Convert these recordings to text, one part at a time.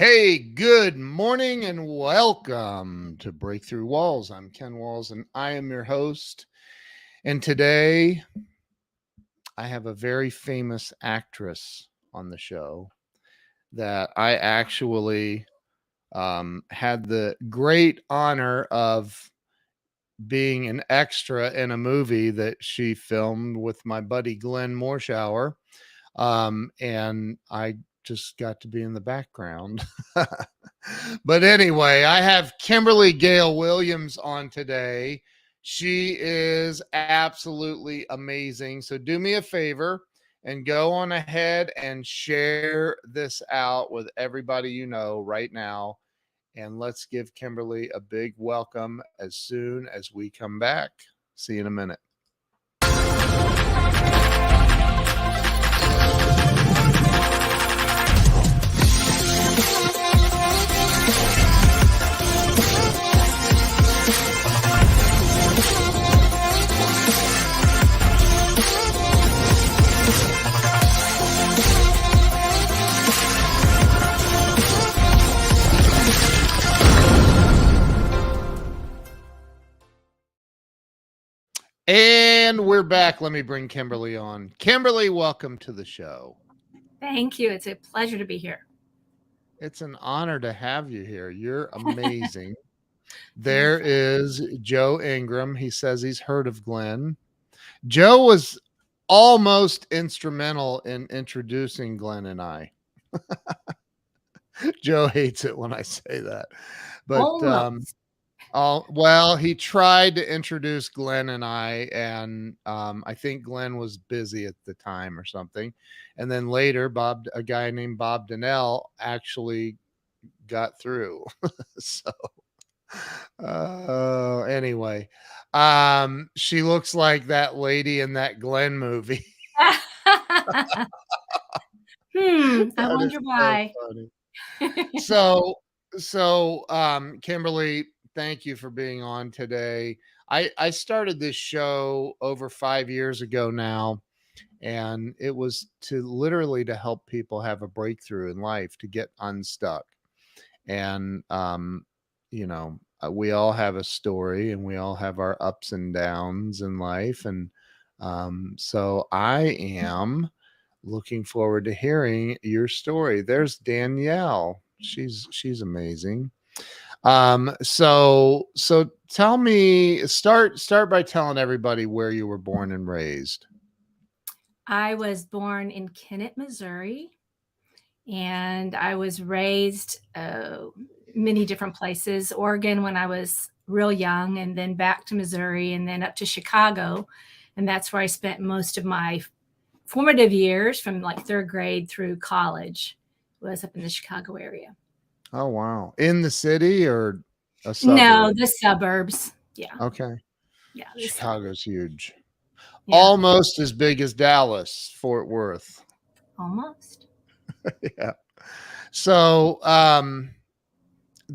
Hey, good morning and welcome to Breakthrough Walls. I'm Ken Walls and I am your host. And today I have a very famous actress on the show that I actually had the great honor of being an extra in a movie that she filmed with my buddy Glenn Morshower. And I just got to be in the background. But anyway, I have Kimberly Gail Williams on today. She is absolutely amazing. So do me a favor and go on ahead and share this out with everybody you know right now. And let's give Kimberly a big welcome as soon as we come back. See you in a minute. And we're back. Let me bring Kimberly on. Kimberly, welcome to the show. Thank you. It's a pleasure to be here. It's an honor to have you here. You're amazing. There is Joe Ingram. He says he's heard of Glenn. Joe was almost instrumental in introducing Glenn and I. Joe hates it when I say that. But well, he tried to introduce Glenn and I, and I think Glenn was busy at the time or something. And then later, a guy named Bob Donnell, actually got through. So anyway, she looks like that lady in that Glenn movie. I wonder why. So Kimberly, thank you for being on today. I started this show over 5 years ago now, and it was literally to help people have a breakthrough in life, to get unstuck. And we all have a story and we all have our ups and downs in life. And so I am looking forward to hearing your story. There's Danielle. She's amazing. So tell me, start by telling everybody where you were born and raised. I was born in Kennett, Missouri, and I was raised many different places. Oregon when I was real young, and then back to Missouri, and then up to Chicago. And that's where I spent most of my formative years, from like third grade through college, was up in the Chicago area. Oh, wow. In the city or a suburb? No, the suburbs. Yeah. Okay. Yeah. Chicago's huge. Yeah. Almost as big as Dallas, Fort Worth. Almost. Yeah. So,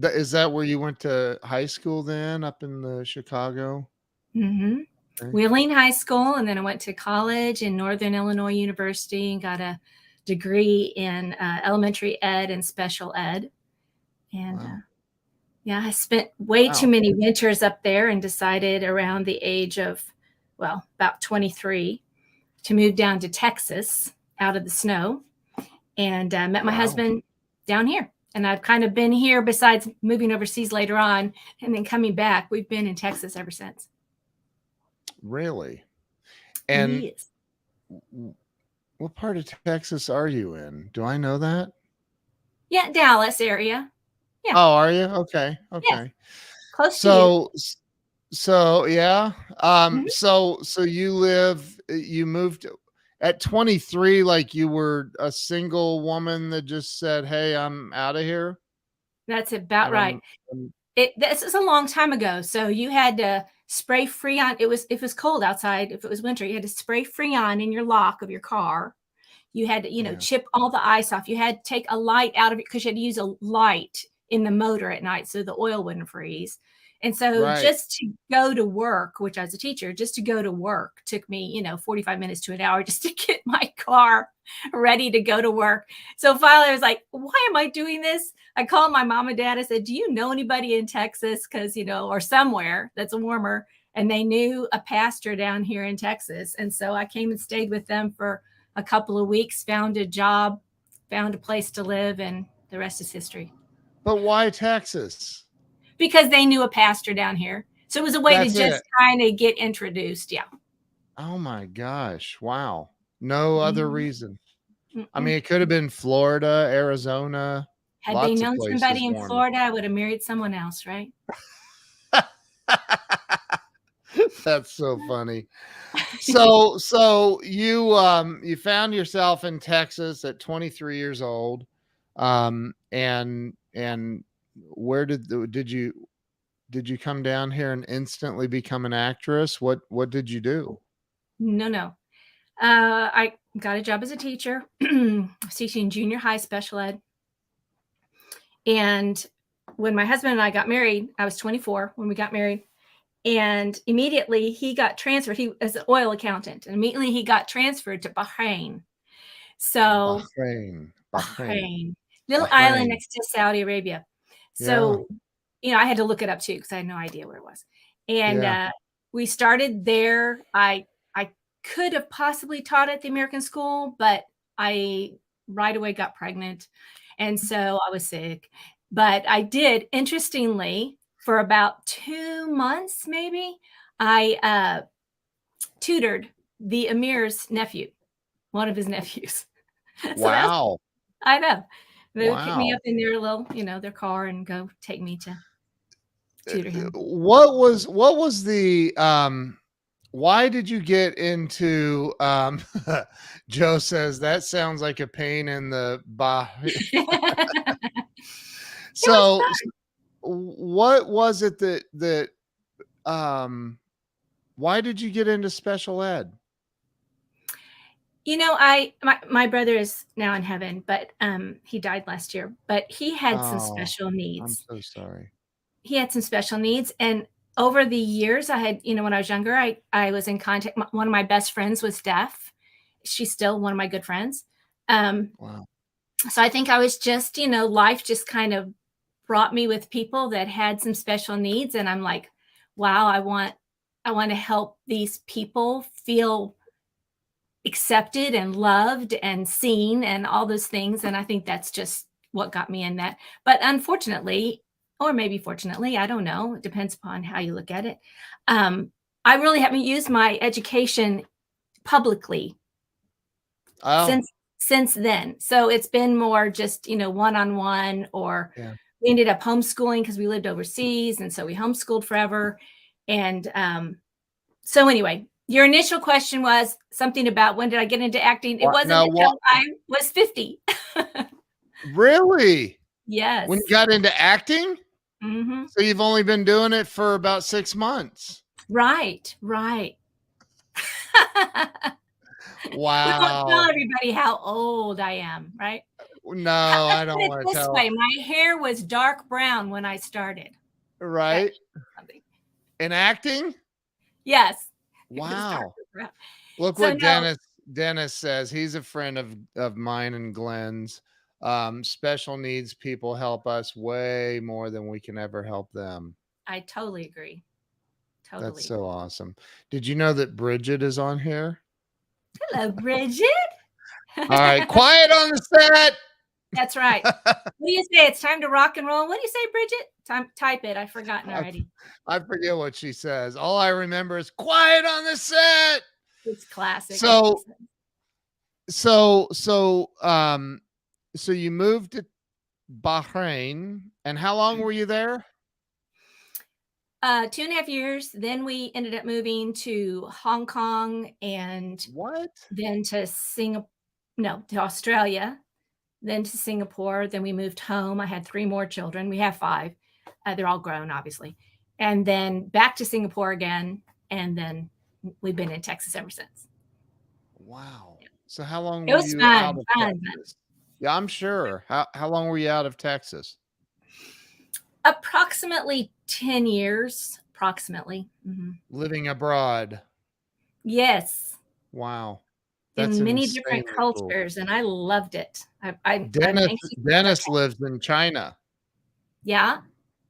is that where you went to high school then, up in the Chicago? Mm-hmm. Okay. Wheeling High School, and then I went to college in Northern Illinois University and got a degree in elementary ed and special ed. And wow. I spent way too many winters up there and decided around the age of, about 23, to move down to Texas out of the snow, and met my husband down here. And I've kind of been here, besides moving overseas later on and then coming back. We've been in Texas ever since. Really? And yes. What part of Texas are you in? Do I know that? Yeah, Dallas area. Yeah. Oh, are you? Okay. Yeah. Close to you. So yeah. So you moved at 23, like you were a single woman that just said, "Hey, I'm out of here." That's about right. This is a long time ago. So you had to spray Freon. If it was cold outside, if it was winter, you had to spray Freon in your lock of your car. You had to, chip all the ice off. You had to take a light out of it because you had to use a light in the motor at night so the oil wouldn't freeze. And so Right. just to go to work, which as a teacher, just to go to work took me, 45 minutes to an hour just to get my car ready to go to work. So finally I was like, why am I doing this? I called my mom and dad. I said, do you know anybody in Texas? Because, or somewhere that's warmer. And they knew a pastor down here in Texas. And so I came and stayed with them for a couple of weeks, found a job, found a place to live, and the rest is history. But why Texas? Because they knew a pastor down here. So it was a way to just kind of get introduced. Yeah. Oh my gosh. Wow. No other reason. Mm-mm. I mean, it could have been Florida, Arizona. Had they known somebody in Florida, I would have married someone else, right? That's so funny. So you found yourself in Texas at 23 years old. And where did you come down here and instantly become an actress? What did you do? No. I got a job as a teacher, teaching junior high special ed. And when my husband and I got married, I was 24 when we got married. And immediately he got transferred. He was an oil accountant. And immediately he got transferred to Bahrain. So Bahrain. Little island next to Saudi Arabia. So, I had to look it up too because I had no idea where it was. And we started there. I could have possibly taught at the American school, but I right away got pregnant. And so I was sick. But I did, interestingly, for about 2 months, maybe, I tutored the Emir's nephew, one of his nephews. Wow. I know. They would pick me up in their little, their car and go take me to tutor him. What was the why did you get into Joe says that sounds like a pain in the So what was it that why did you get into special ed? My brother is now in heaven, but he died last year, but he had some special needs. I'm so sorry. He had some special needs. And over the years I had, when I was younger, I was in contact. One of my best friends was deaf. She's still one of my good friends. Wow. So I think I was just, life just kind of brought me with people that had some special needs. And I'm like, wow, I want to help these people feel accepted and loved and seen and all those things. And I think that's just what got me in that. But unfortunately, or maybe fortunately, I don't know. It depends upon how you look at it. I really haven't used my education publicly since then. So it's been more just, one-on-one, or we ended up homeschooling because we lived overseas. And so we homeschooled forever. And so anyway, your initial question was something about when did I get into acting? It wasn't until I was 50. Really? Yes. When you got into acting? Mm-hmm. So you've only been doing it for about 6 months. Right. Wow. Don't tell everybody how old I am, right? No, I don't want to tell. This way, my hair was dark brown when I started. Right. In acting? Yes. Wow. Look what Dennis says. He's a friend of mine and Glenn's. Special needs people help us way more than we can ever help them. I totally agree. Totally. That's so awesome. Did you know that Bridget is on here? Hello, Bridget. All right, quiet on the set. That's right. What do you say? It's time to rock and roll. What do you say, Bridget? Type it. I've forgotten already. I forget what she says. All I remember is quiet on the set. It's classic. So you moved to Bahrain, and how long were you there? 2.5 years. Then we ended up moving to Hong Kong, and then to to Australia, then to Singapore. Then we moved home. I had 3 more children. We have 5. They're all grown, obviously. And then back to Singapore again. And then we've been in Texas ever since. Wow. So how long were you out of Texas? Yeah, I'm sure. How long were you out of Texas? Approximately 10 years approximately. Living abroad. Yes. Wow. That's In many different insanely cool. cultures, and I loved it. I'm Dennis anxious to go Dennis back. lives in China. Yeah,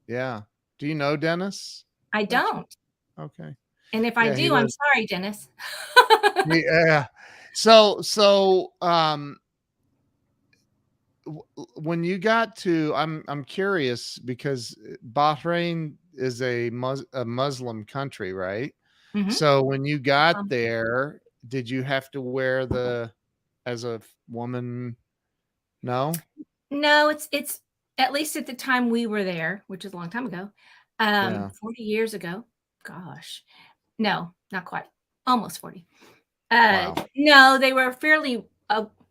Yeah. Do you know Dennis? I By chance? don't. Okay. And if I Yeah, he do, I'm lives. sorry, Dennis. Yeah. So when you got to, I'm curious because Bahrain is a Muslim country, right? Mhm. So when you got Um, there, did you have to wear as a woman? No? no, it's at least at the time we were there, which is a long time ago, Yeah. 40 years ago. Gosh. No, not quite. Almost 40. Wow. No, they were fairly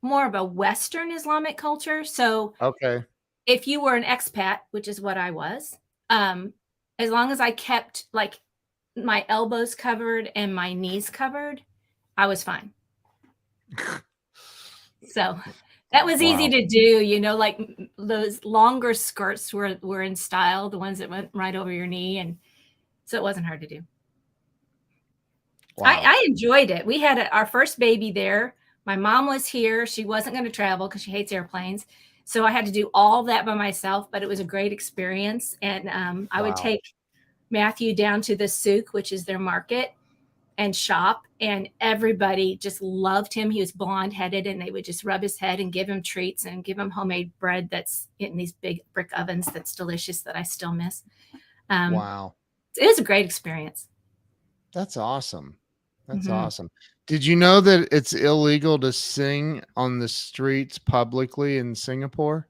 more of a Western Islamic culture. So Okay. if you were an expat, which is what I was, um, as long as I kept like my elbows covered and my knees covered, I was fine. So that was easy Wow. to do, like those longer skirts were in style, the ones that went right over your knee, and so it wasn't hard to do. Wow. I enjoyed it. We had our first baby there. My mom was here. She wasn't going to travel because she hates airplanes. So I had to do all that by myself, but it was a great experience. And I would Wow. take Matthew down to the souk, which is their market, and shop. And everybody just loved him. He was blonde headed, and they would just rub his head and give him treats and give him homemade bread that's in these big brick ovens that's delicious that I still miss. Um, Wow. it was a great experience. That's awesome. That's Mm-hmm. awesome. Did you know that it's illegal to sing on the streets publicly in Singapore?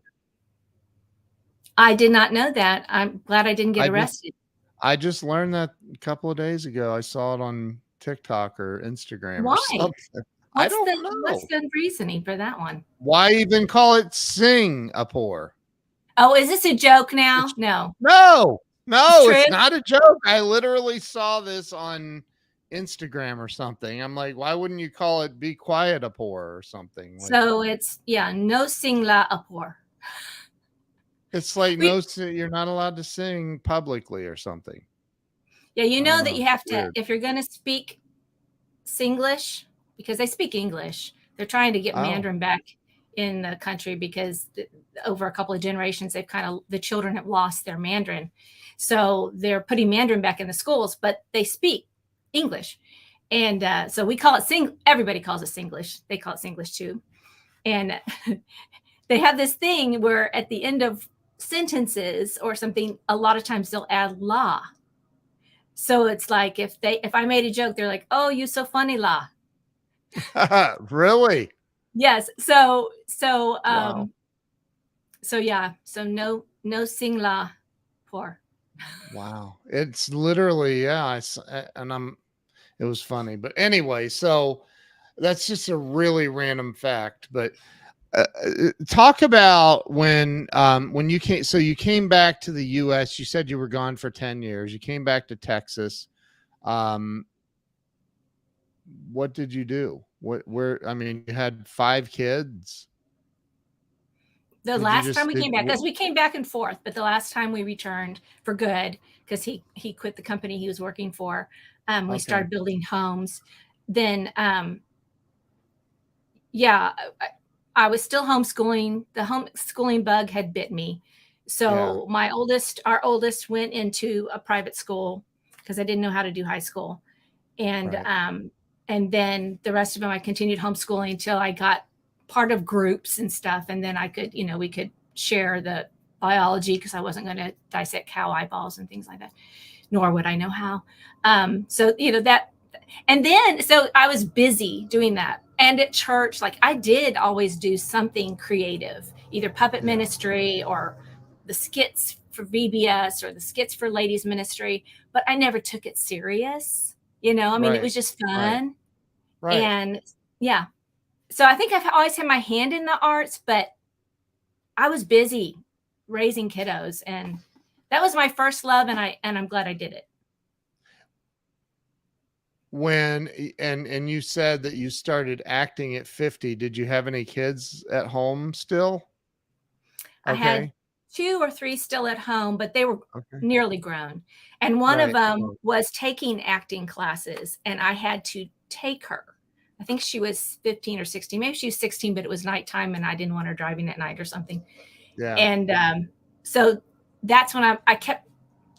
I did not know that. I'm glad I didn't get I just arrested. I just learned that a couple of days ago. I saw it on TikTok or Instagram or Why? something. I don't What's know. the reasoning for that one? Why even call it Singapore? Oh, is this a joke now? It's No. no, It's no, true? it's not a joke. I literally saw this on Instagram or something. I'm like, why wouldn't you call it Be Quiet Apor or something? Like So it's no sing la apor. it's like We you're not allowed to sing publicly or something. Yeah, you I don't know that know. you It's have to, weird. if you're gonna speak Singlish, because they speak English. They're trying to get Oh, Mandarin back in the country because over a couple of generations, the children have lost their Mandarin. So they're putting Mandarin back in the schools, but they speak English. And so we call it everybody calls it Singlish. They call it Singlish too. And they have this thing where at the end of sentences or something, a lot of times they'll add la. So it's like if I made a joke, they're like, "Oh, you so funny, la." really? Yes. Wow. So yeah. So no sing la for. Wow. It's literally, yeah. And it was funny. But anyway, so that's just a really random fact. But talk about when you came. So you came back to the U.S. You said you were gone for 10 years. You came back to Texas. Um, what did you do? I mean, you had 5 kids. The Did you last time just we did? came back, because we came back and forth, but the last time we returned for good, because he quit the company he was working for. We Okay. started building homes. Then yeah, I was still homeschooling. The homeschooling bug had bit me. Yeah. So our oldest went into a private school because I didn't know how to do high school. And Right. and then the rest of them I continued homeschooling until I got part of groups and stuff. And then we could share the biology because I wasn't going to dissect cow eyeballs and things like that, nor would I know how. So that, and then so I was busy doing that. And at church, like I did always do something creative, either puppet Yeah. ministry or the skits for VBS or the skits for ladies ministry, but I never took it serious. I mean, it Right. was just Right. fun. Right. And yeah. So I think I've always had my hand in the arts, but I was busy raising kiddos, and that was my first love, and I'm glad I did it. When and you said that you started acting at 50. Did you have any kids at home still? I had Okay. 2 or 3 still at home, but they were Okay. nearly grown. And one of Right. them was taking acting classes, and I had to take her. I think she was 15 or 16. Maybe she was 16, but it was nighttime and I didn't want her driving at night or something. Yeah. And so that's when I kept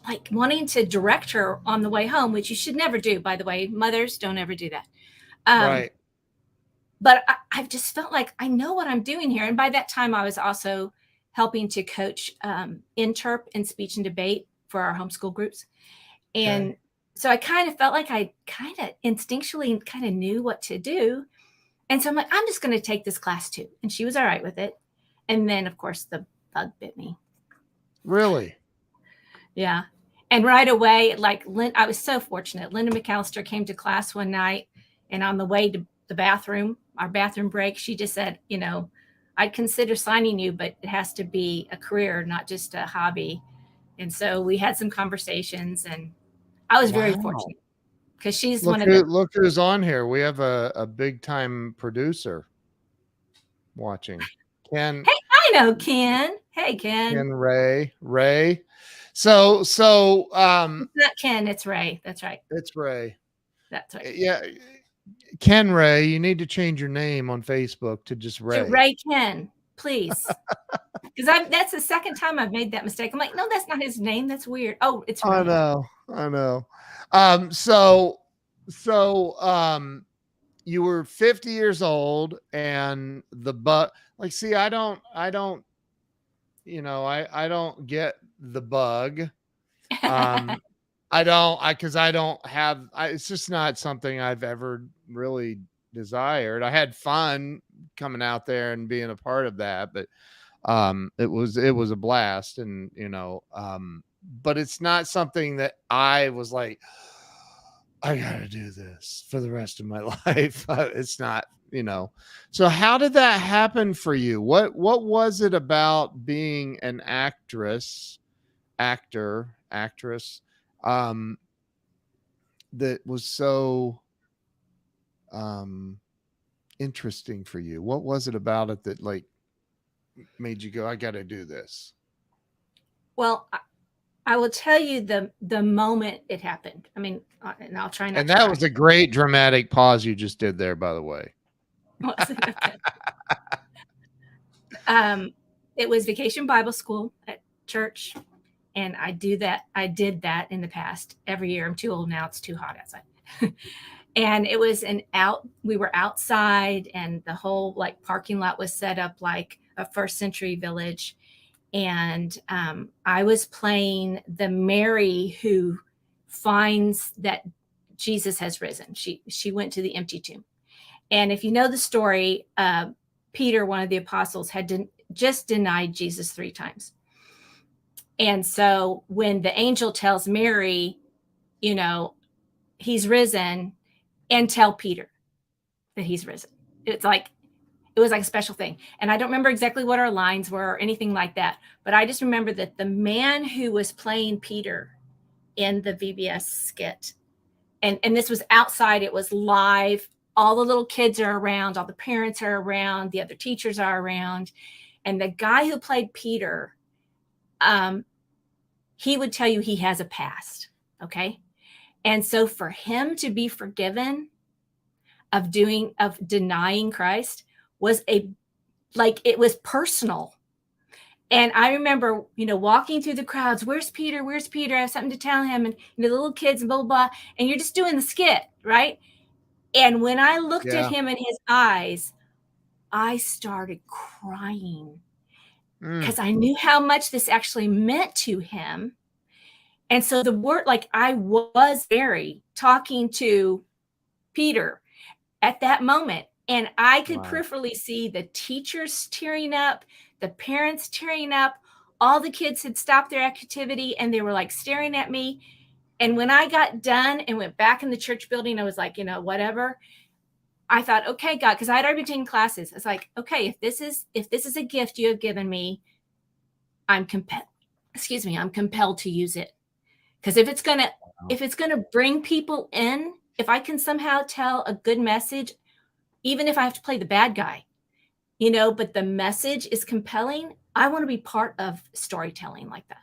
like wanting to direct her on the way home, which you should never do, by the way. Mothers, don't ever do that. Right. But I've just felt like I know what I'm doing here. And by that time, I was also helping to coach interp and speech and debate for our homeschool groups. And so I kind of felt like I kind of instinctually kind of knew what to do. And so I'm like, I'm just going to take this class too. And she was all right with it. And then, of course, the bug bit me. Really? Yeah. And right away, like I was so fortunate. Linda McAllister came to class one night, and on the way to the bathroom, our bathroom break, she just said, you know, I'd consider signing you, but it has to be a career, not just a hobby. And so we had some conversations, and I was very fortunate because she's look who's on here. We have a big time producer watching. Ken. Hey, I know Ken. Hey, Ken. Ken Ray. So it's not Ken, it's Ray. That's right. It's Ray. That's right. Yeah. Ken Ray, you need to change your name on Facebook to just Ray. To Ray Ken, please. Because that's the second time I've made that mistake. I'm like, no, that's not his name. That's weird. Oh, it's Ray. I know. You were 50 years old and like, see, I don't, you know, I don't get the bug. It's just not something I've ever really desired. I had fun coming out there and being a part of that, but it was a blast, and you know, but it's not something that I was like, I gotta do this for the rest of my life. It's not, you know. So how did that happen for you? What was it about being an actress, that was so interesting for you? What was it about it that like made you go, I got to do this? Well, I will tell you the moment it happened. I mean, and I'll try not. And that was a great dramatic pause you just did there, by the way. It was Vacation Bible School at church, and I did that in the past every year. I'm too old now; it's too hot outside. And it was we were outside, and the whole like parking lot was set up like a first century village. And I was playing the Mary who finds that Jesus has risen. She went to the empty tomb. And if you know the story, Peter, one of the apostles, had just denied Jesus 3 times. And so when the angel tells Mary, you know, he's risen, and tell Peter that he's risen, it was like a special thing. And I don't remember exactly what our lines were or anything like that. But I just remember that the man who was playing Peter in the VBS skit, and this was outside, it was live. All the little kids are around, all the parents are around, the other teachers are around. And the guy who played Peter, he would tell you he has a past. Okay. And so for him to be forgiven of denying Christ was it was personal. And I remember, you know, walking through the crowds, where's Peter? Where's Peter? I have something to tell him. And you know, the little kids and blah, blah, blah. And you're just doing the skit, right? And when I looked at him in his eyes, I started crying because I knew how much this actually meant to him. And so the word, like I was Mary talking to Peter at that moment. And I could peripherally see the teachers tearing up, the parents tearing up. All the kids had stopped their activity and they were like staring at me. And when I got done and went back in the church building, I was like, you know, whatever. I thought, okay, God, because I had already been taking classes. It's like, okay, if this is a gift you have given me, I'm compelled to use it. Because if it's gonna bring people in, if I can somehow tell a good message, even if I have to play the bad guy, but the message is compelling. I want to be part of storytelling like that.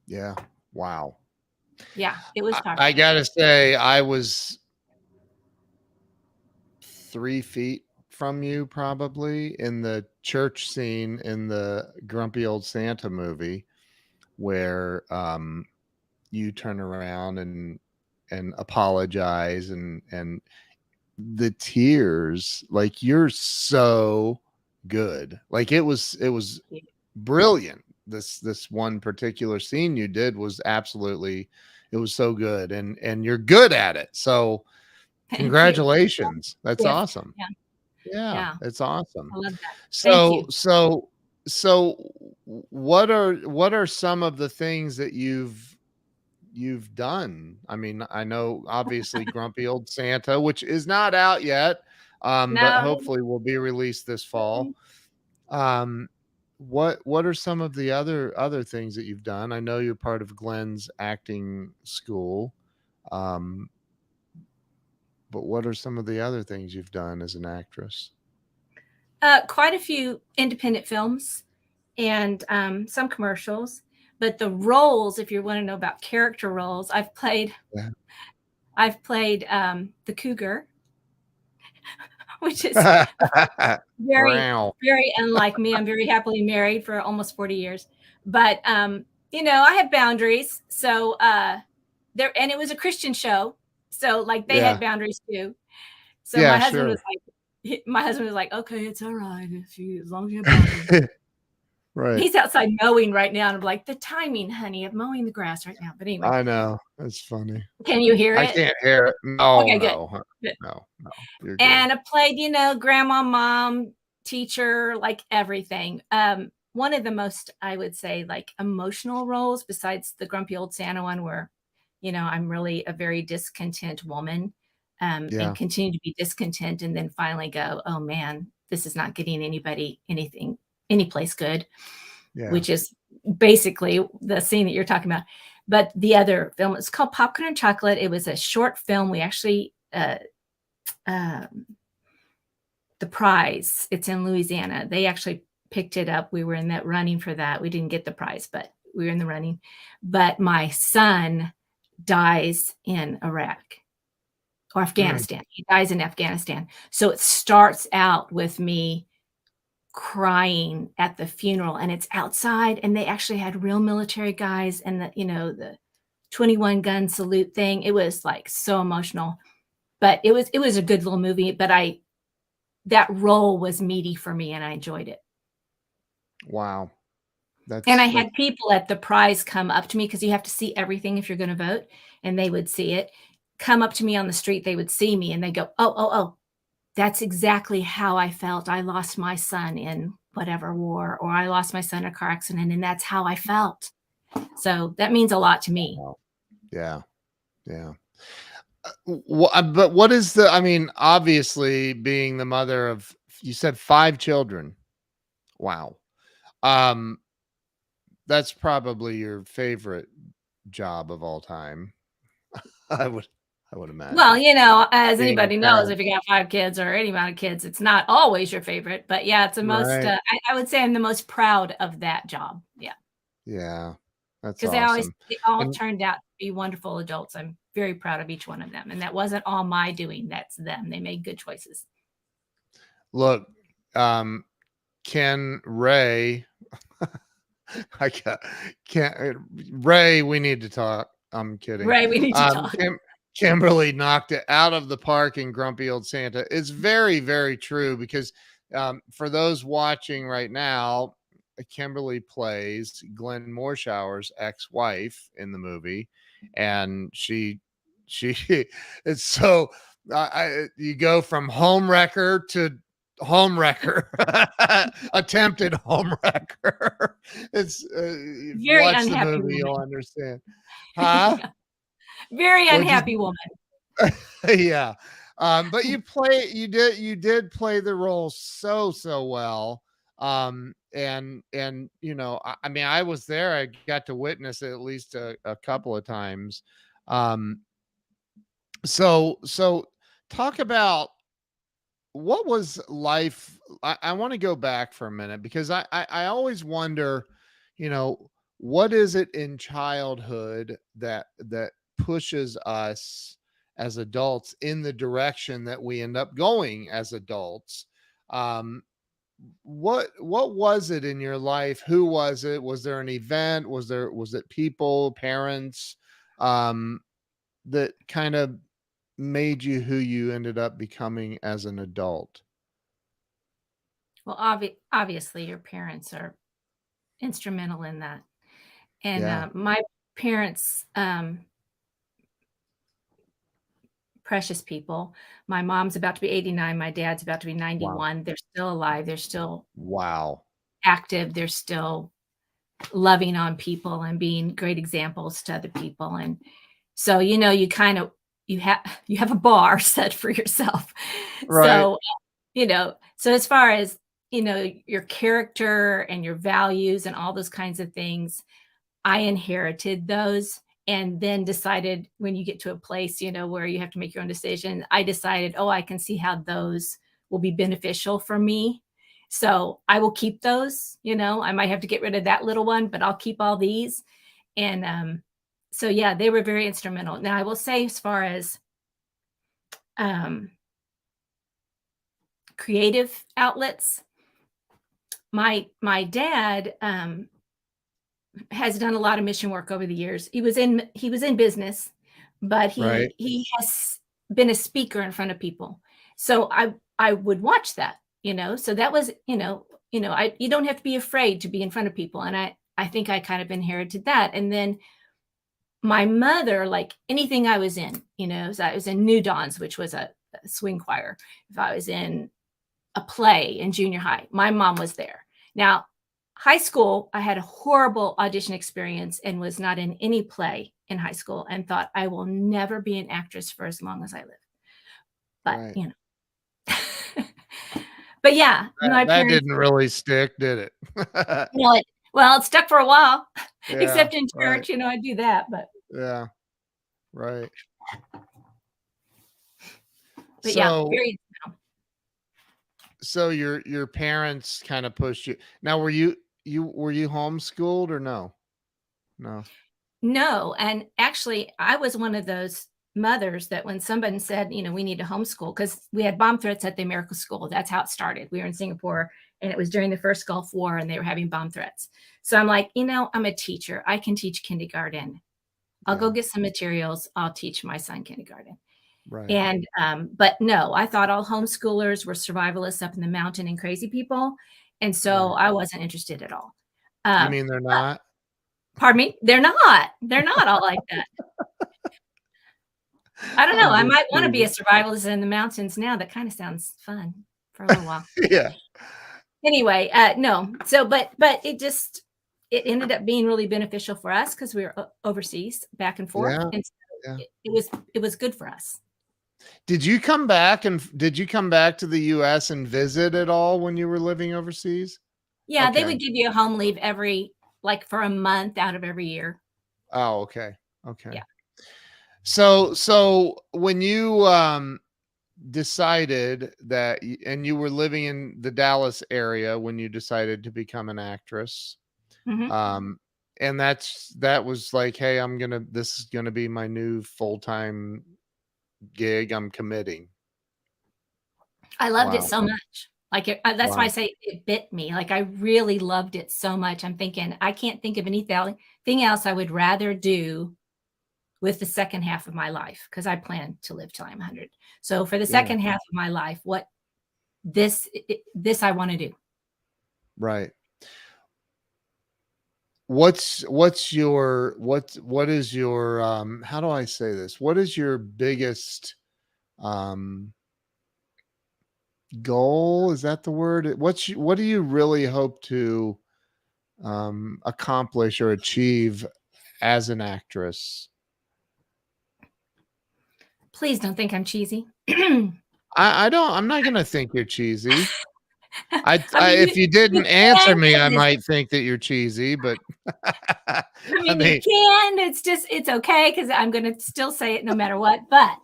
Yeah. Wow. Yeah, it was I powerful. gotta say, I was 3 feet from you probably in the church scene in the Grumpy Old Santa movie where you turn around and apologize and the tears, like you're so good. Like it was brilliant. This one particular scene you did was absolutely, it was so good and you're good at it. So Thank you. congratulations. That's Gift. awesome. Yeah, Yeah, yeah. it's awesome. I love that. Thank So you. so so what are some of the things that you've done? I mean, I know obviously Grumpy Old Santa, which is not out yet, but No. hopefully will be released this fall. Um, what are some of the other things that you've done? I know you're part of Glenn's acting school. Um, but what are some of the other things you've done as an actress? Quite a few independent films and some commercials. But the roles, if you want to know about character roles, I've played Yeah. the cougar, which is very, Wow. very unlike me. I'm very happily married for almost 40 years. But I have boundaries. So and it was a Christian show. So like they had Yeah. boundaries too. So Yeah, sure. my husband was like, okay, it's all right as long as you have boundaries. Right. He's outside mowing right now, and I'm like, the timing, honey, of mowing the grass right now. But anyway, I know. That's funny. can you hear I it? can't hear it. No, Okay, good. no, Good. no, no. You're good. And I played, grandma, mom, teacher, like everything. One of the most, I would say, like emotional roles, besides the grumpy old Santa one, where, I'm really a very discontent woman, and Yeah. continue to be discontent, and then finally go, oh man, this is not getting any place good, Yeah. which is basically the scene that you're talking about. But the other film, it's called Popcorn and Chocolate. It was a short film. We actually, um, the prize, it's in Louisiana. They actually picked it up. We were in that running for that. We didn't get the prize, but we were in the running. But my son dies in Iraq or Mm. Afghanistan. He dies in Afghanistan. So it starts out with me crying at the funeral, and it's outside, and they actually had real military guys, and the 21 gun salute thing. It was like so emotional, but it was a good little movie. But that role was meaty for me, and I enjoyed it. Wow. And I That's had people at the prize come up to me, because you have to see everything if you're going to vote, and they would see it. Come up to me on the street, they would see me, and they go, oh, that's exactly how I felt. I lost my son in whatever war, or I lost my son in a car accident, and that's how I felt. So that means a lot to me. wow. Yeah. Yeah. But what is I mean, obviously being the mother of, you said 5 children. Wow. Um, that's probably your favorite job of all time. I would I would Well, imagine. as Being a anybody knows, parent. if you got 5 kids or any amount of kids, it's not always your favorite. But yeah, it's the most, Right. I would say I'm the most proud of that job. Yeah. Yeah. That's Because awesome. they all And turned out to be wonderful adults. I'm very proud of each one of them. And that wasn't all my doing. That's them. They made good choices. look, um, Ken Ray, I can't Ray, we need to talk. I'm kidding. Right. We need to Um, talk. Kimberly knocked it out of the park in Grumpy Old Santa. It's very, very true because for those watching right now, Kimberly plays Glenn Morshower's ex-wife in the movie, and she it's so you go from home wrecker to home wrecker, attempted home wrecker. It's Very watch the unhappy movie, you'll woman. understand. Huh? Yeah. Very What'd you unhappy woman. yeah. But you did play the role so well. And I mean, I was there. I got to witness it at least a couple of times. Um, so talk about what was life? I want to go back for a minute because I always wonder, you know, what is it in childhood that pushes us as adults in the direction that we end up going as adults? Um, what was it in your life? Who was it? Was there an event? Was it people, parents, um, that kind of made you who you ended up becoming as an adult? Well, obviously, your parents are instrumental in that. And Yeah. my parents, precious people. My mom's about to be 89. My dad's about to be Wow. 91. They're still alive. They're still Wow. active. They're still loving on people and being great examples to other people. And so, you kind of you have a bar set for yourself. Right. So, so as far as, your character and your values and all those kinds of things, I inherited those and then decided when you get to a place, where you have to make your own decision, I decided, oh, I can see how those will be beneficial for me. So I will keep those, I might have to get rid of that little one, but I'll keep all these. And so, yeah, they were very instrumental. Now, I will say, as far as um, creative outlets, my dad has done a lot of mission work over the years. He was in business, but Right. he has been a speaker in front of people. So I would watch that, So that was, you don't have to be afraid to be in front of people. And I think I kind of inherited that. And then my mother, like anything I was in, so I was in New Dawns, which was a swing choir. If I was in a play in junior high, my mom was there. Now, high school, I had a horrible audition experience and was not in any play in high school and thought I will never be an actress for as long as I live. But, Right. but yeah, my That parents, didn't really stick, did it? it stuck for a while, Yeah. except in Right. church, I do that, Yeah. Right. but yeah, So very. so your parents kind of pushed you. Now, were you homeschooled or no? No. No, and actually, I was one of those mothers that when someone said, we need to homeschool, because we had bomb threats at the American school. That's how it started. We were in Singapore, and it was during the first Gulf War, and they were having bomb threats. So I'm like, I'm a teacher. I can teach kindergarten. I'll go Yeah. get some materials. I'll teach my son kindergarten. Right. And, but no, I thought all homeschoolers were survivalists up in the mountain and crazy people. And so Right. I wasn't interested at all. You Um, mean they're not? Pardon me? They're not. They're not all like that. I don't know. I'm I just might want to be a teasing. survivalist in the mountains now. That kind of sounds fun for a little while. Yeah. Anyway, no. So, but it ended up being really beneficial for us because we were overseas, back and forth, Yeah. and so Yeah. it was good for us. Did you come back to the US and visit at all when you were living overseas? Yeah, they Okay. would give you a home leave for a month out of every year. Oh, okay. Okay. Yeah. So when you decided that and you were living in the Dallas area when you decided to become an actress, Hmm. um and that was like, hey, this is going to be my new full-time gig. I'm committing. I loved it Wow. so much. That's why I Wow. say it bit me. Like, I really loved it so much. I'm thinking, I can't think of anything else I would rather do with the second half of my life, because I plan to live till I'm 100. So for the Yeah. second half of my life, this I want to do. Right. What is your how do I say this? What is your biggest um goal? Is that the word? What do you really hope to accomplish or achieve as an actress? Please don't think I'm cheesy. I'm not gonna think you're cheesy. I mean, If you you didn't answer can, me, I 'cause might think that you're cheesy, but I I mean, you mean, can. It's okay, because I'm going to still say it no matter what. But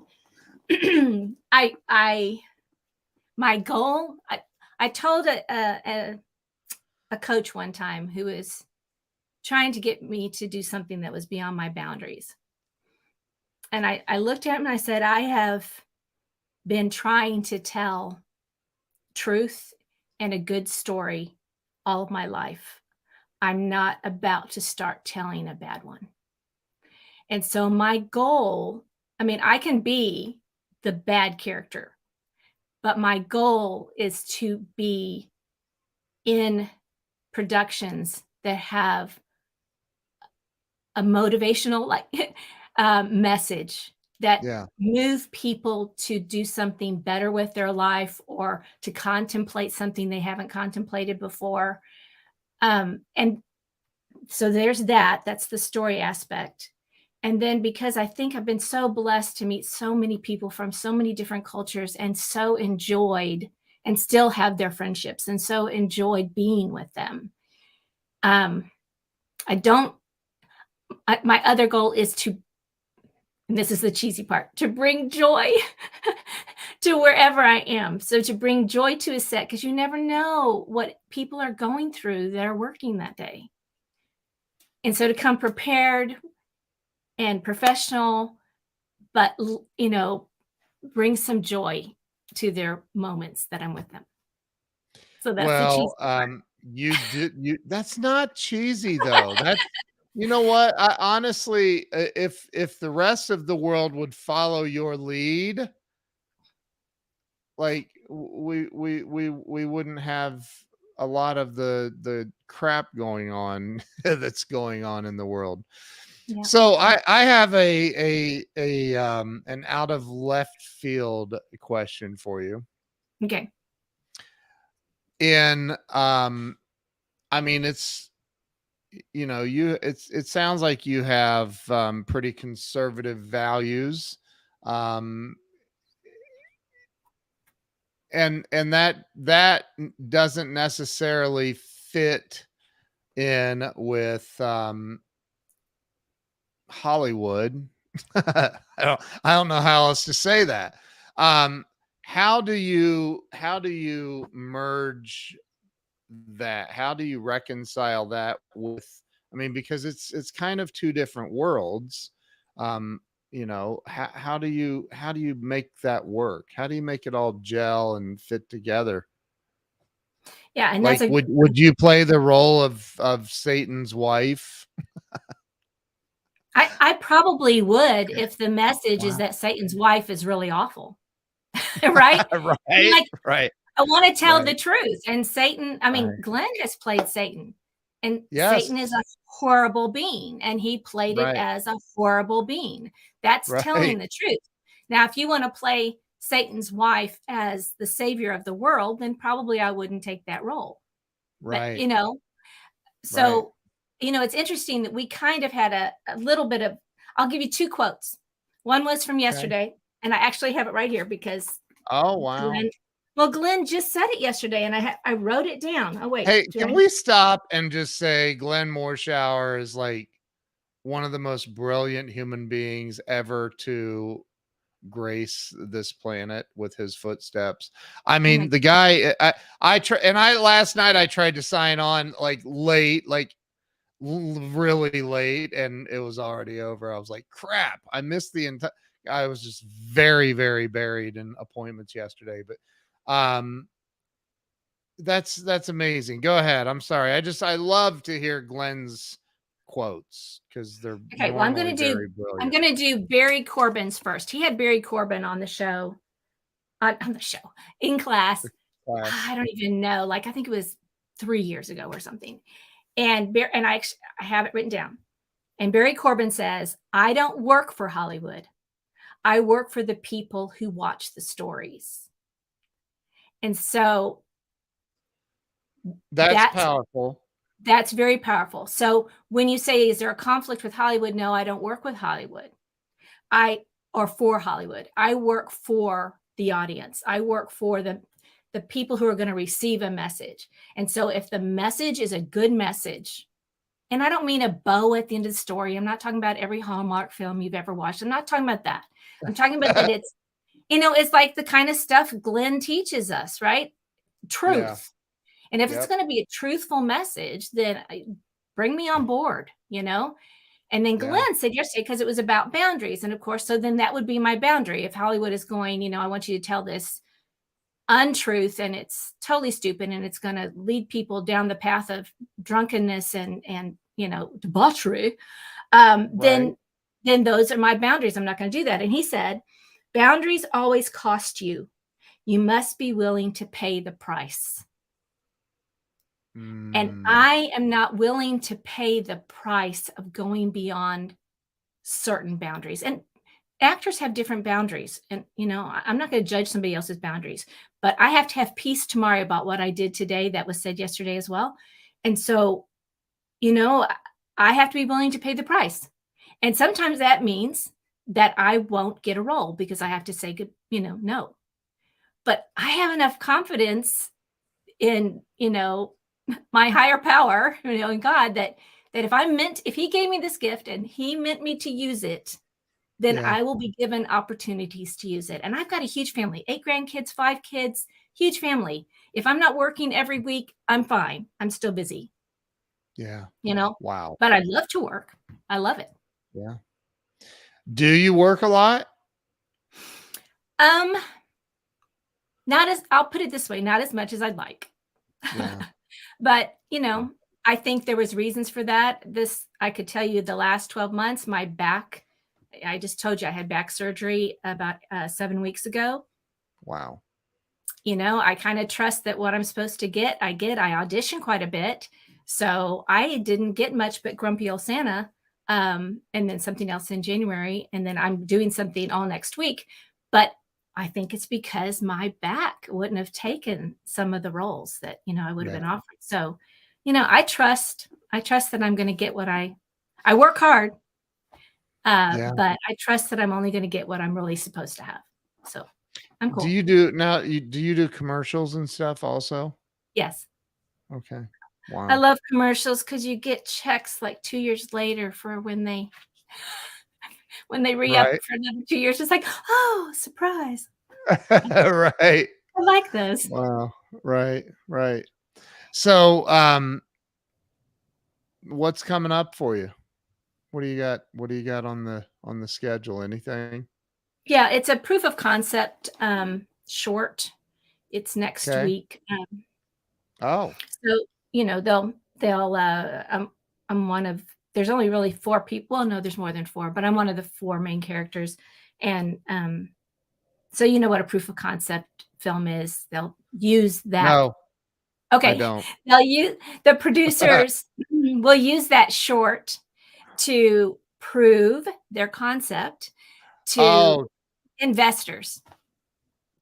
I My goal, I told a coach one time who was trying to get me to do something that was beyond my boundaries. And I looked at him and I said, I have been trying to tell truth and a good story all of my life. I'm not about to start telling a bad one. And so my goal, I mean, I can be the bad character, but my goal is to be in productions that have a motivational message that move people to do something better with their life or to contemplate something they haven't contemplated before. And so there's that. That's the story aspect. And then because I think I've been so blessed to meet so many people from so many different cultures and so enjoyed and still have their friendships and so enjoyed being with them. My other goal is to, and this is the cheesy part, to bring joy to wherever I am. So to bring joy to a set, because you never know what people are going through that are working that day. And so to come prepared and professional, but, you know, bring some joy to their moments that I'm with them. So that's the cheesy part. That's not cheesy though. That's, you know what? I honestly, if the rest of the world would follow your lead, like we wouldn't have a lot of the crap going on that's going on in the world. Yeah. So I have an out of left field question for you. Okay. And I mean, it's, you know, it sounds like you have pretty conservative values. And that doesn't necessarily fit in with Hollywood. I don't know how else to say that. How do you merge that? How do you reconcile that with, I mean, because it's kind of two different worlds. You know, how do you make that work? How do you make it all gel and fit together? Yeah, and like, would you play the role of Satan's wife? I probably would if the message is that Satan's wife is really awful. Right? Right. I want to tell the truth. And Satan, I mean, Glenn has played Satan. And Satan is a horrible being. And he played it as a horrible being. That's telling the truth. Now, if you want to play Satan's wife as the savior of the world, then probably I wouldn't take that role. Right. But, you know, so, you know, it's interesting that we kind of had a little bit of, I'll give you two quotes. One was from yesterday, and I actually have it right here because. Oh, wow. Glenn just said it yesterday, and I wrote it down. Oh, wait. Hey, can we stop and just say Glenn Morshower is like one of the most brilliant human beings ever to grace this planet with his footsteps. I mean, the guy, last night I tried to sign on like late, like really late, and it was already over. I was like, crap, I missed the entire, I was just very, very buried in appointments yesterday, but that's amazing. Go ahead. I'm sorry. I love to hear Glenn's quotes because they're okay. Well, I'm going to do Barry Corbin's first. He had Barry Corbin on the show, in class. I don't even know. Like, I think it was 3 years ago or something. And I have it written down. And Barry Corbin says, "I don't work for Hollywood. I work for the people who watch the stories." And so that's powerful. That's very powerful. So when you say, is there a conflict with Hollywood? No, I don't work with Hollywood. Or for Hollywood. I work for the audience. I work for the people who are going to receive a message. And so if the message is a good message, and I don't mean a bow at the end of the story. I'm not talking about every Hallmark film you've ever watched. I'm not talking about that. I'm talking about that It's like the kind of stuff Glenn teaches us, right? Truth. Yeah. And if it's going to be a truthful message, then bring me on board, And then Glenn said yesterday, because it was about boundaries. And of course, so then that would be my boundary. If Hollywood is going, I want you to tell this untruth and it's totally stupid and it's going to lead people down the path of drunkenness and debauchery, then those are my boundaries. I'm not going to do that. And he said, boundaries always cost you. You must be willing to pay the price. And I am not willing to pay the price of going beyond certain boundaries. And actors have different boundaries. And, I'm not going to judge somebody else's boundaries, but I have to have peace tomorrow about what I did today. That was said yesterday as well. And so, I have to be willing to pay the price. And sometimes that means that I won't get a role because I have to say, no. But I have enough confidence in, my higher power, in God, that if he gave me this gift and he meant me to use it, then I will be given opportunities to use it. And I've got a huge family, 8 grandkids, 5 kids, huge family. If I'm not working every week, I'm fine. I'm still busy. Yeah. Wow. But I love to work. I love it. Yeah. Do you work a lot? I'll put it this way, not as much as I'd like. Yeah. But, I think there was reasons for that. I could tell you the last 12 months, my back, I just told you I had back surgery about 7 weeks ago. Wow. I kind of trust that what I'm supposed to get, I get. I audition quite a bit. So I didn't get much but Grumpy Old Santa, and then something else in January. And then I'm doing something all next week. But I think it's because my back wouldn't have taken some of the roles that, I would have been offered. So, I trust that I'm going to get what I work hard, but I trust that I'm only going to get what I'm really supposed to have. So I'm cool. Do you do commercials and stuff also? Yes. Okay. Wow. I love commercials because you get checks like 2 years later for when they re-up for another 2 years. It's like, oh, surprise. Right. I like those. Wow. Right. So, what's coming up for you? What do you got? What do you got on the schedule? Anything? Yeah, it's a proof of concept short. It's next week. So, they'll I'm one of, there's only really 4 people. Well, no, there's more than 4, but I'm one of the 4 main characters. And so you know what a proof of concept film is. They'll use that. No. Okay. I don't. They'll use, the producers will use that short to prove their concept to investors.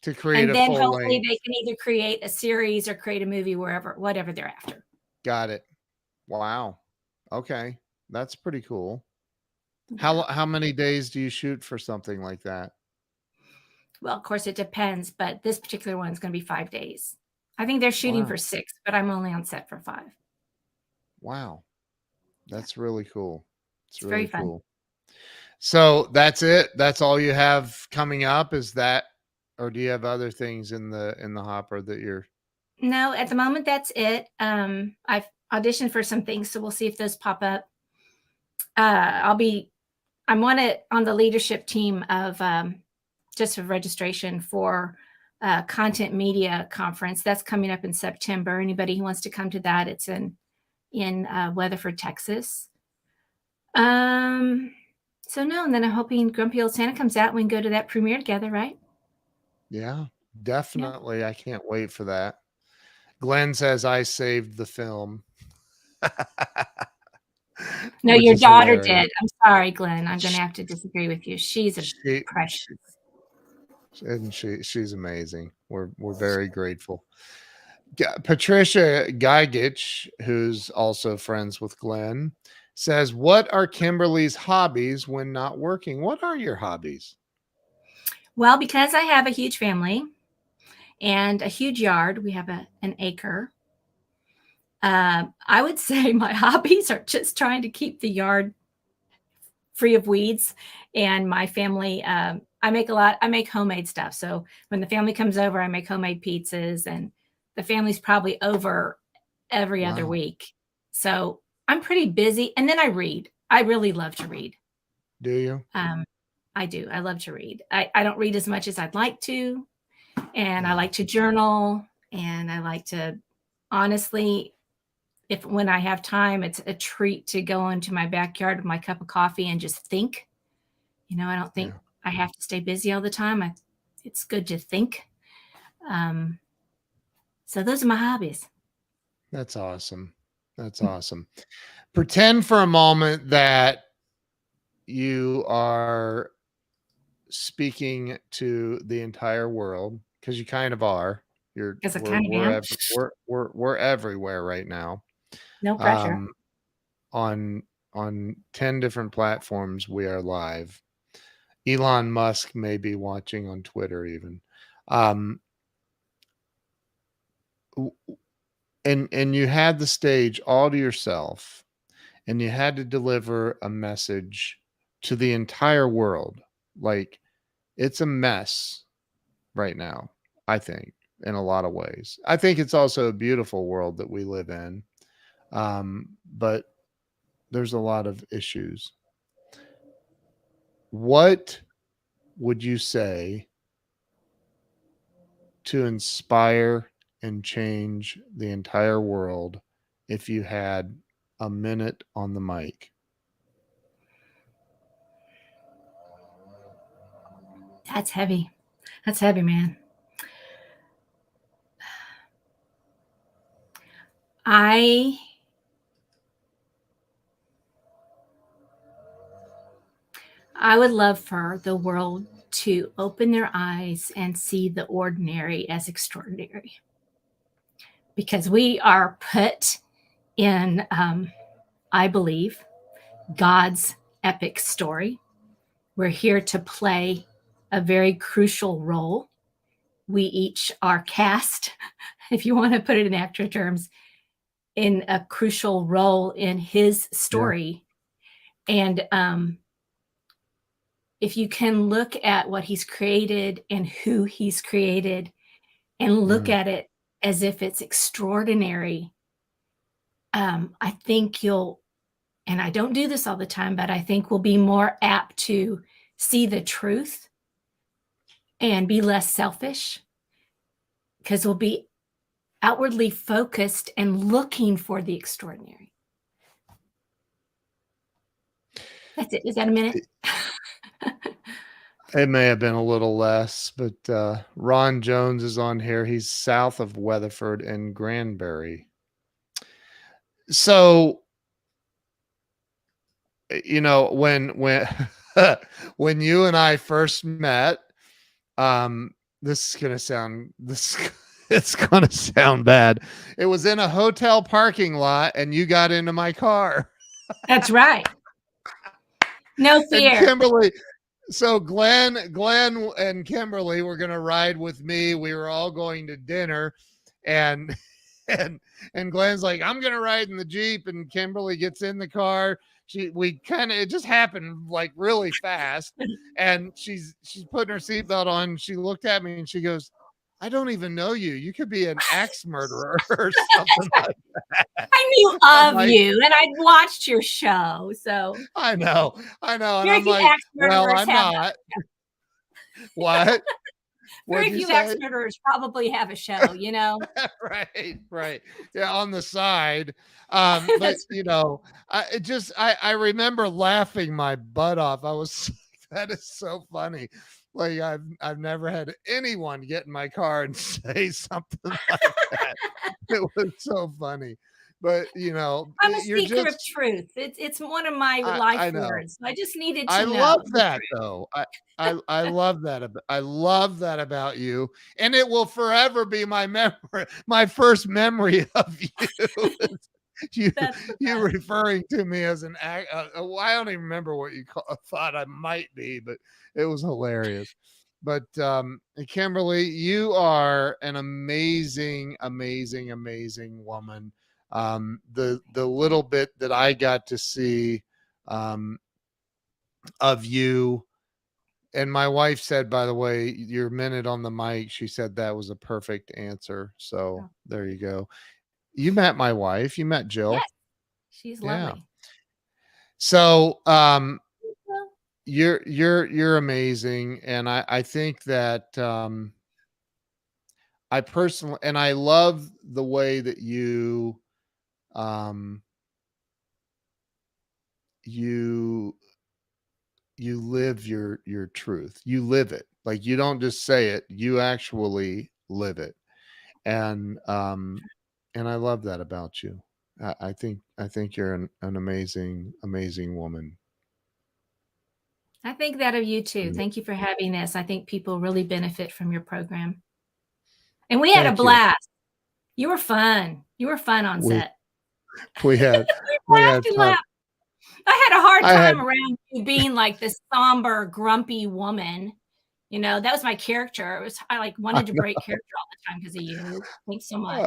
To create and then full hopefully length. they can either create a series or create a movie whatever they're after. Got it. Wow. Okay. That's pretty cool. How many days do you shoot for something like that? Well, of course it depends, but this particular one is going to be 5 days. I think they're shooting for 6, but I'm only on set for 5. Wow. That's really cool. It's really very fun. Cool. So that's it. That's all you have coming up, is that, or do you have other things in the hopper that you're? No, at the moment that's it. I've auditioned for some things, so we'll see if those pop up. I'm on the leadership team of just for registration for content media conference that's coming up in September. Anybody who wants to come to that, it's in Weatherford, Texas. So no, and then I'm hoping Grumpy Old Santa comes out and we can go to that premiere together, right? Yeah, definitely. Yeah. I can't wait for that. Glenn says I saved the film. No, your daughter did. I'm sorry, Glenn. I'm going to have to disagree with you. She's precious. And she's amazing. We're very grateful. Patricia Gigich, who's also friends with Glenn, says, what are Kimberly's hobbies when not working? What are your hobbies? Well, because I have a huge family and a huge yard, we have an acre. I would say my hobbies are just trying to keep the yard free of weeds, and my family I make homemade stuff. So when the family comes over, I make homemade pizzas, and the family's probably over every other week. So I'm pretty busy. And then I read. I really love to read. Do you? I do. I love to read. I don't read as much as I'd like to. And I like to journal, and I like to, honestly, when I have time, it's a treat to go into my backyard with my cup of coffee and just think. I don't think I have to stay busy all the time. It's good to think. So those are my hobbies. That's awesome. That's awesome. Pretend for a moment that you are speaking to the entire world, because you kind of are. We're everywhere right now. No pressure. On 10 different platforms, we are live. Elon Musk may be watching on Twitter even. And you had the stage all to yourself, and you had to deliver a message to the entire world. Like, it's a mess right now, I think, in a lot of ways. I think it's also a beautiful world that we live in. But there's a lot of issues. What would you say to inspire and change the entire world if you had a minute on the mic? That's heavy. That's heavy, man. I would love for the world to open their eyes and see the ordinary as extraordinary, because we are put in, I believe, God's epic story. We're here to play a very crucial role. We each are cast, if you want to put it in actor terms, in a crucial role in his story. Yeah. And if you can look at what he's created and who he's created and look at it as if it's extraordinary, I think you'll, and I don't do this all the time, but I think we'll be more apt to see the truth and be less selfish, because we'll be outwardly focused and looking for the extraordinary. That's it. Is that a minute? It may have been a little less, but Ron Jones is on here. He's south of Weatherford and Granbury. So, when when you and I first met, this is gonna sound it's gonna sound bad. It was in a hotel parking lot, and you got into my car. That's right. No fear. And Kimberly, so Glenn and Kimberly were going to ride with me. We were all going to dinner, and Glenn's like, I'm going to ride in the Jeep, and Kimberly gets in the car. It just happened like really fast. And she's putting her seatbelt on. She looked at me and she goes, I don't even know you. You could be an axe murderer or something like that. I knew of you, and I'd watched your show, so I know. And very I'm few like, axe murderers well, I'm have not. What? Very few axe murderers probably have a show, Right. Yeah, on the side. But I remember laughing my butt off. I was that is so funny. Like, I've never had anyone get in my car and say something like that. It was so funny. But I'm a seeker of truth. It's one of my life words. I just needed to know. I love that though. I love that. I love that about you, and it will forever be my memory. My first memory of you. You referring to me as an I don't even remember what you thought I might be, but it was hilarious. But Kimberly, you are an amazing woman. The little bit that I got to see of you, And my wife said, by the way, your minute on the mic, she said that was a perfect answer. So there you go. You met my wife. You met Jill. Yes, she's Yeah. lovely. So you're amazing. And I think that I personally, and I love the way that um you you live your truth. You live it. Like, you don't just say it, you actually live it. And I love that about you. I think you're an amazing woman. I think that of you too. Thank you for having this. I think people really benefit from your program. And we had a Thank you. blast. You were fun. You were fun on We set. we had We we laughed had and fun. laughed. I had a hard I had time around you being like this somber, grumpy woman. That was my character. I wanted to break character all the time because of you. Thanks so much.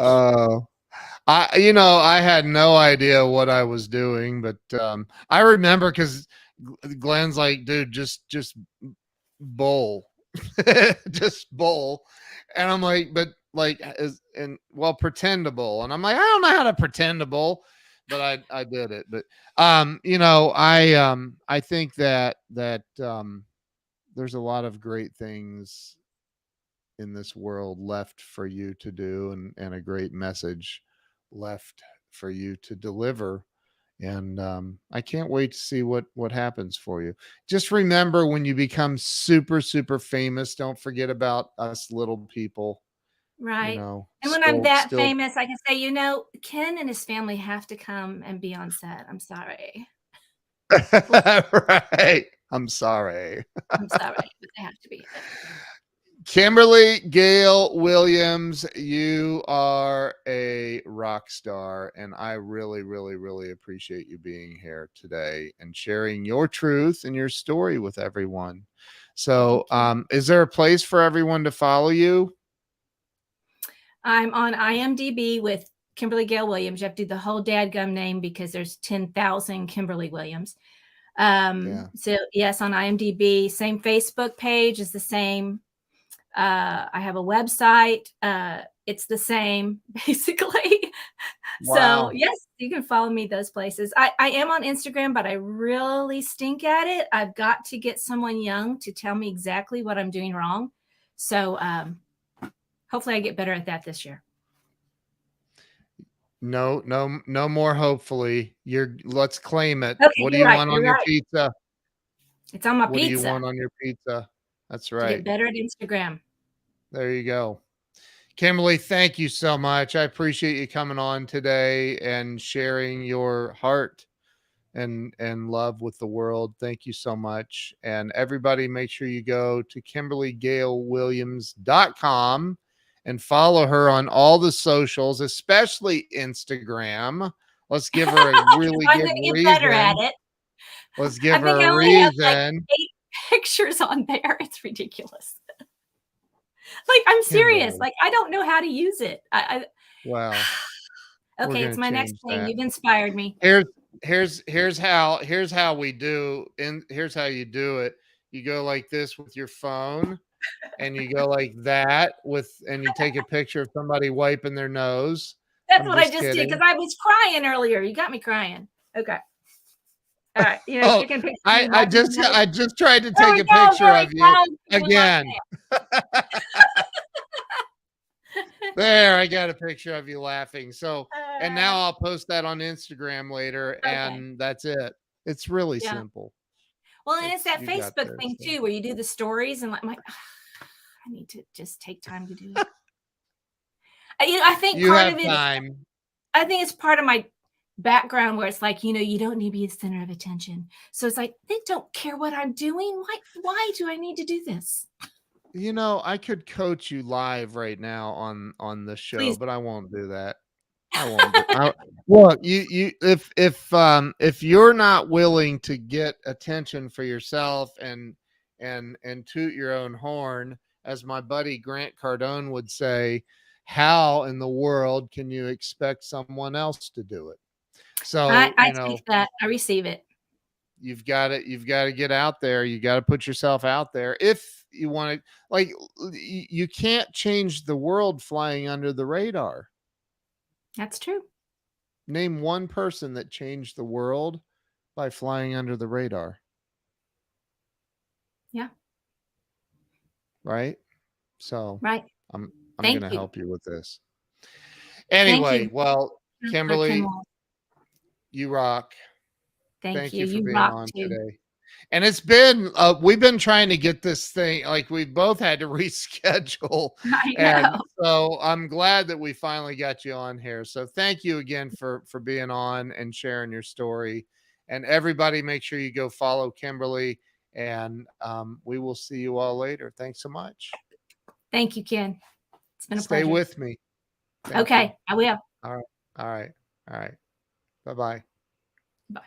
I had no idea what I was doing, but I remember because Glenn's like, dude, just bowl, just bowl, and I'm like, but like, pretend to bowl, and I'm like, I don't know how to pretend to bowl, but I did it. But I think that there's a lot of great things in this world left for you to do, and a great message left for you to deliver. And I can't wait to see what happens for you. Just remember, when you become super super famous, don't forget about us little people. Right. And when I'm that Still famous, I can say, Ken and his family have to come and be on set. I'm sorry. right. I'm sorry. I'm sorry, but they have to be. Kimberly Gail Williams, you are a rock star, and I really, really, really appreciate you being here today and sharing your truth and your story with everyone. So, is there a place for everyone to follow you? I'm on IMDb with Kimberly Gail Williams. You have to do the whole dadgum name because there's 10,000 Kimberly Williams. So yes, on IMDb, same Facebook page is the same. I have a website. It's the same basically. Wow. So yes, you can follow me those places. I am on Instagram, but I really stink at it. I've got to get someone young to tell me exactly what I'm doing wrong. So hopefully I get better at that this year. No more. Hopefully, let's claim it. Okay, What do you want on your pizza? It's on my pizza. What do you want on your pizza? That's right. To get better at Instagram. There you go. Kimberly, thank you so much. I appreciate you coming on today and sharing your heart and love with the world. Thank you so much. And everybody, make sure you go to KimberlyGailWilliams.com and follow her on all the socials, especially Instagram. Let's give her a really I'm good going to get reason. better at it. Let's give her a reason. Have like 8 pictures on there. It's ridiculous. Like, I'm serious. Like, I don't know how to use it. Wow. Okay, it's my next thing. You've inspired me. Here's how we do, and here's how you do it. You go like this with your phone, and you go like that and you take a picture of somebody wiping their nose. That's what I just did because I was crying earlier. You got me crying. Okay. All right. You can picture I just tried to take a picture of you again. There, I got a picture of you laughing. So, and now I'll post that on Instagram later, and that's it. It's really simple. Well, and it's that Facebook thing too, where you do the stories, and I need to just take time to do it. I think part of it. I think it's part of my background where it's like, you don't need to be the center of attention. So it's like, they don't care what I'm doing. Why do I need to do this? I could coach you live right now on this show. Please. But I won't do that. I won't. Look, if you're not willing to get attention for yourself and toot your own horn, as my buddy Grant Cardone would say, how in the world can you expect someone else to do it? So I take that. I receive it. you've got to get out there. You got to put yourself out there. If you want to, like, you can't change the world flying under the radar. That's true. Name one person that changed the world by flying under the radar. Yeah. Right. So right. I'm Thank going to you. help you with this. Anyway, you. well, Kimberly, you rock. Thank you. For You being rock on too. today. And it's been, we've been trying to get this thing, like we both had to reschedule. I And know. so I'm glad that we finally got you on here. So thank you again for being on and sharing your story. And everybody, make sure you go follow Kimberly, and we will see you all later. Thanks so much. Thank you, Ken. It's been a Stay pleasure. with me. Okay, you. I will. All right. All right. All right. Bye-bye. Bye.